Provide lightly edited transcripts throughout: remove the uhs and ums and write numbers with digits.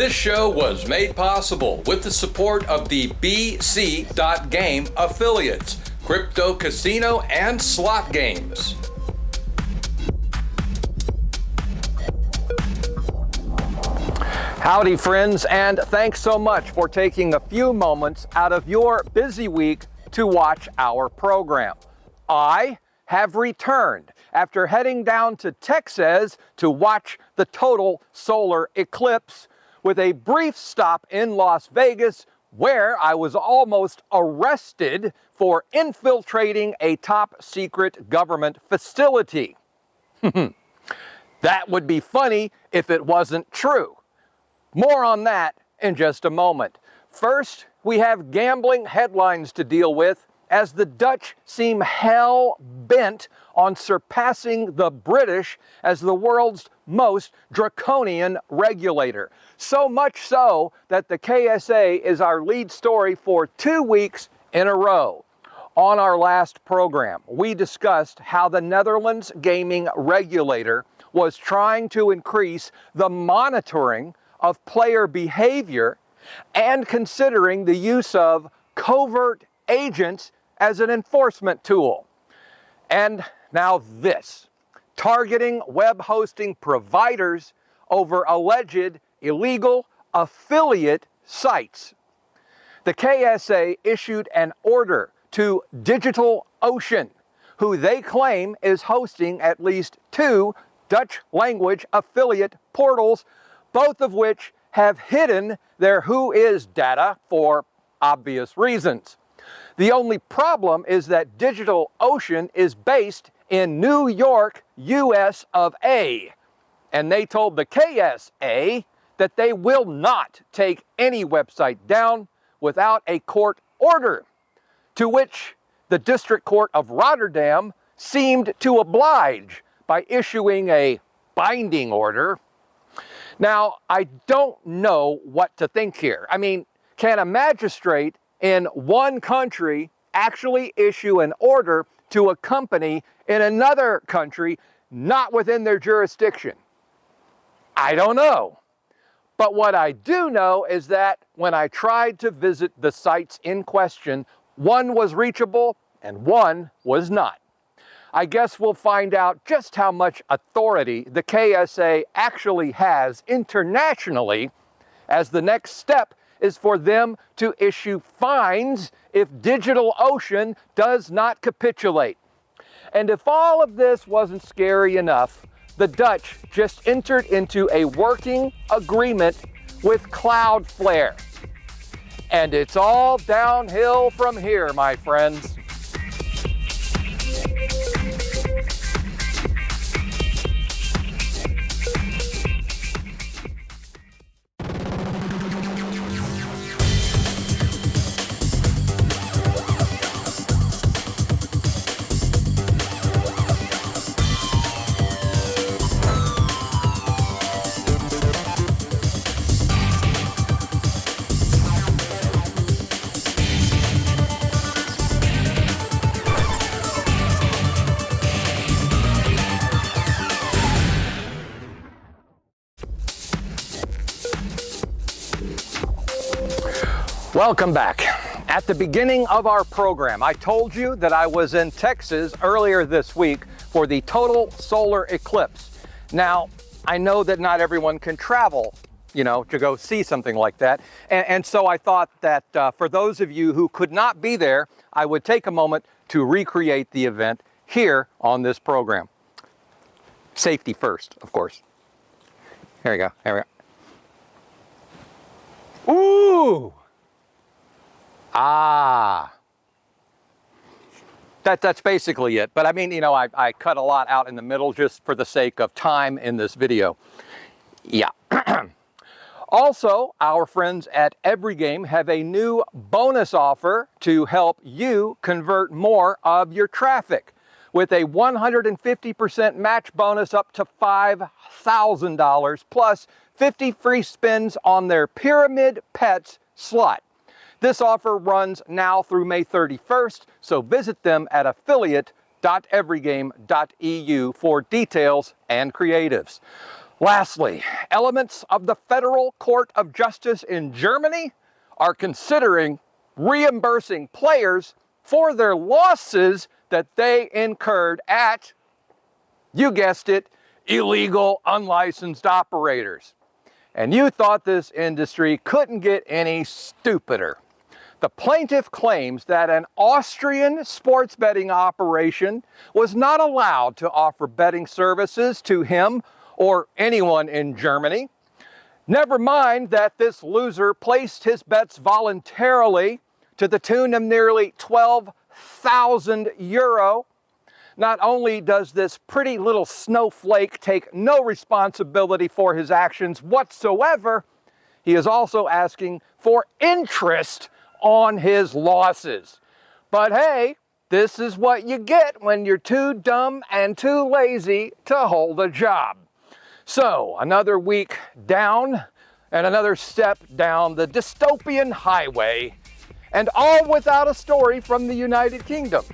This show was made possible with the support of the BC.game affiliates, crypto casino and slot games. Howdy friends, and thanks so much for taking a few moments out of your busy week to watch our program. I have returned after heading down to Texas to watch the total solar eclipse, with a brief stop in Las Vegas where I was almost arrested for infiltrating a top secret government facility. That would be funny if it wasn't true. More on that in just a moment. First, we have gambling headlines to deal with, as the Dutch seem hell-bent on surpassing the British as the world's most draconian regulator. So much so that the KSA is our lead story for 2 weeks in a row. On our last program, we discussed how the Netherlands gaming regulator was trying to increase the monitoring of player behavior and considering the use of covert agents as an enforcement tool. And now this, targeting web hosting providers over alleged illegal affiliate sites. The KSA issued an order to DigitalOcean, who they claim is hosting at least 2 Dutch language affiliate portals, both of which have hidden their who-is data for obvious reasons. The only problem is that DigitalOcean is based in New York, US of A. And they told the KSA that they will not take any website down without a court order, to which the District Court of Rotterdam seemed to oblige by issuing a binding order. Now, I don't know what to think here. I mean, can a magistrate in one country actually issue an order to a company in another country not within their jurisdiction? I don't know. But what I do know is that when I tried to visit the sites in question, one was reachable and one was not. I guess we'll find out just how much authority the KSA actually has internationally, as the next step is for them to issue fines if DigitalOcean does not capitulate. And if all of this wasn't scary enough, the Dutch just entered into a working agreement with Cloudflare. And it's all downhill from here, my friends. Welcome back. At the beginning of our program, I told you that I was in Texas earlier this week for the total solar eclipse. Now, I know that not everyone can travel, to go see something like that. And so I thought that for those of you who could not be there, I would take a moment to recreate the event here on this program. Safety first, of course. Here we go. Here we go. Ooh! That's basically it. But I mean, I cut a lot out in the middle just for the sake of time in this video. Yeah. Also, our friends at Every Game have a new bonus offer to help you convert more of your traffic, with a 150% match bonus up to $5,000 plus 50 free spins on their Pyramid Pets slot. This offer runs now through May 31st, so visit them at affiliate.everygame.eu for details and creatives. Lastly, elements of the Federal Court of Justice in Germany are considering reimbursing players for their losses that they incurred at, you guessed it, illegal, unlicensed operators. And you thought this industry couldn't get any stupider. The plaintiff claims that an Austrian sports betting operation was not allowed to offer betting services to him or anyone in Germany. Never mind that this loser placed his bets voluntarily to the tune of nearly 12,000 euro. Not only does this pretty little snowflake take no responsibility for his actions whatsoever, he is also asking for interest on his losses. But hey, this is what you get when you're too dumb and too lazy to hold a job. So, another week down and another step down the dystopian highway, and all without a story from the United Kingdom.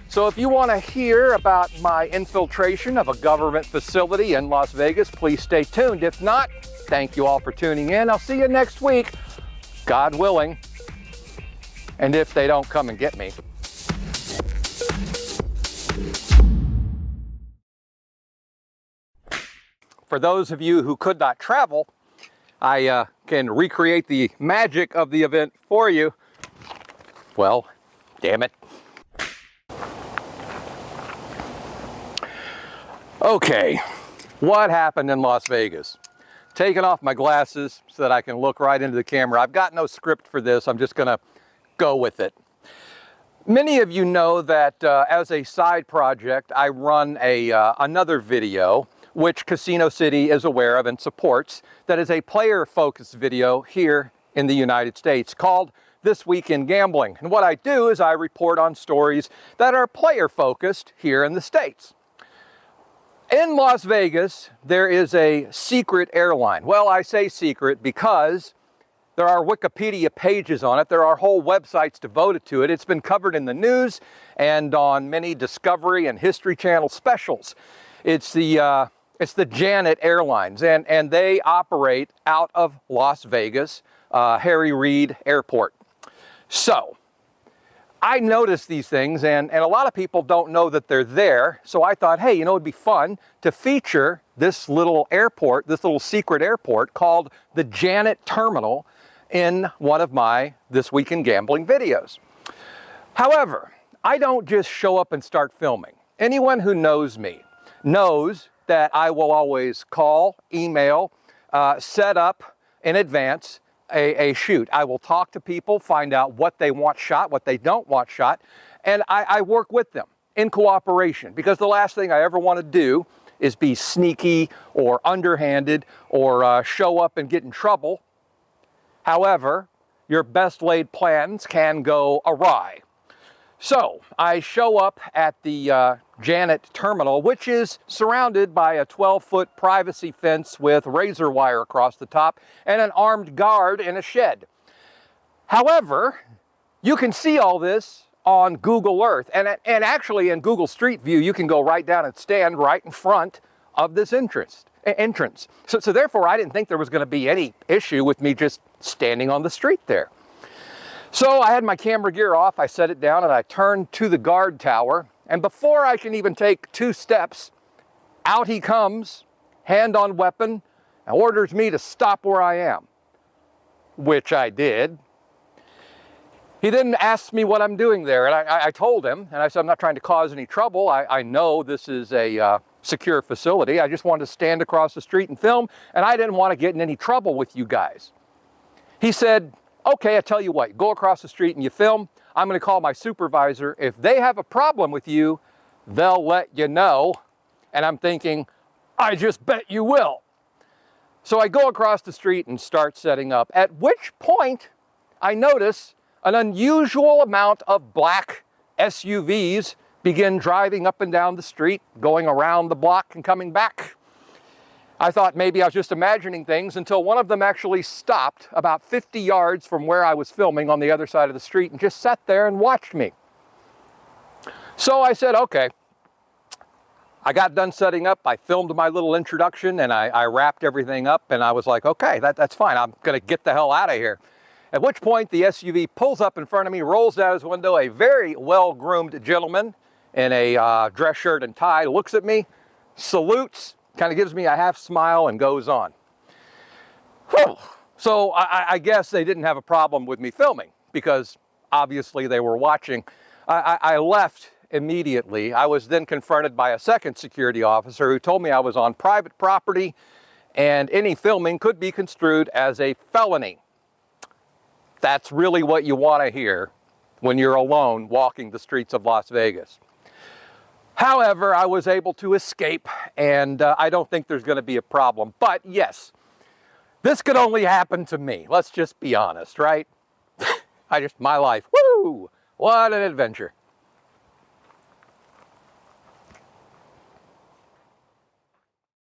So if you want to hear about my infiltration of a government facility in Las Vegas, please stay tuned. If not, thank you all for tuning in. I'll see you next week, God willing, and if they don't come and get me. For those of you who could not travel, I can recreate the magic of the event for you. Well, damn it. Okay, what happened in Las Vegas? Taking off my glasses so that I can look right into the camera. I've got no script for this. I'm just gonna go with it. Many of you know that as a side project, I run another video which Casino City is aware of and supports, that is a player-focused video here in the United States called This Week in Gambling. And what I do is I report on stories that are player-focused here in the States. In Las Vegas, there is a secret airline. Well, I say secret because there are Wikipedia pages on it. There are whole websites devoted to it. It's been covered in the news and on many Discovery and History Channel specials. It's the Janet Airlines, and they operate out of Las Vegas, Harry Reid Airport. So, I noticed these things, and a lot of people don't know that they're there, so I thought, hey, you know, it'd be fun to feature this little airport, this little secret airport called the Janet Terminal in one of my This Week in Gambling videos. However, I don't just show up and start filming. Anyone who knows me knows that I will always call, email, set up in advance a shoot. I will talk to people, find out what they want shot, what they don't want shot, and I work with them in cooperation, because the last thing I ever want to do is be sneaky or underhanded or show up and get in trouble. However, your best laid plans can go awry. So I show up at the Janet Terminal, which is surrounded by a 12-foot privacy fence with razor wire across the top and an armed guard in a shed. However, you can see all this on Google Earth, and actually in Google Street View, you can go right down and stand right in front of this entrance. So therefore, I didn't think there was going to be any issue with me just standing on the street there. So I had my camera gear off, I set it down, and I turned to the guard tower. And before I can even take 2 steps, out he comes, hand on weapon, and orders me to stop where I am, which I did. He then asked me what I'm doing there, and I told him, and I said, I'm not trying to cause any trouble. I know this is a secure facility. I just wanted to stand across the street and film, and I didn't want to get in any trouble with you guys. He said, okay, I tell you what, go across the street and you film. I'm going to call my supervisor. If they have a problem with you, they'll let you know. And I'm thinking, I just bet you will. So I go across the street and start setting up, at which point I notice an unusual amount of black SUVs begin driving up and down the street, going around the block and coming back. I thought maybe I was just imagining things until one of them actually stopped about 50 yards from where I was filming on the other side of the street and just sat there and watched me. So I said, okay, I got done setting up, I filmed my little introduction, and I wrapped everything up, and I was like, okay, that's fine. I'm gonna get the hell out of here. At which point the SUV pulls up in front of me, rolls down his window, a very well-groomed gentleman in a dress shirt and tie looks at me, salutes, kind of gives me a half smile, and goes on. Whew. So I guess they didn't have a problem with me filming, because obviously they were watching. I left immediately. I was then confronted by a second security officer who told me I was on private property and any filming could be construed as a felony. That's really what you want to hear when you're alone walking the streets of Las Vegas. However, I was able to escape, and I don't think there's going to be a problem. But yes, this could only happen to me. Let's just be honest, right? My life, woo! What an adventure.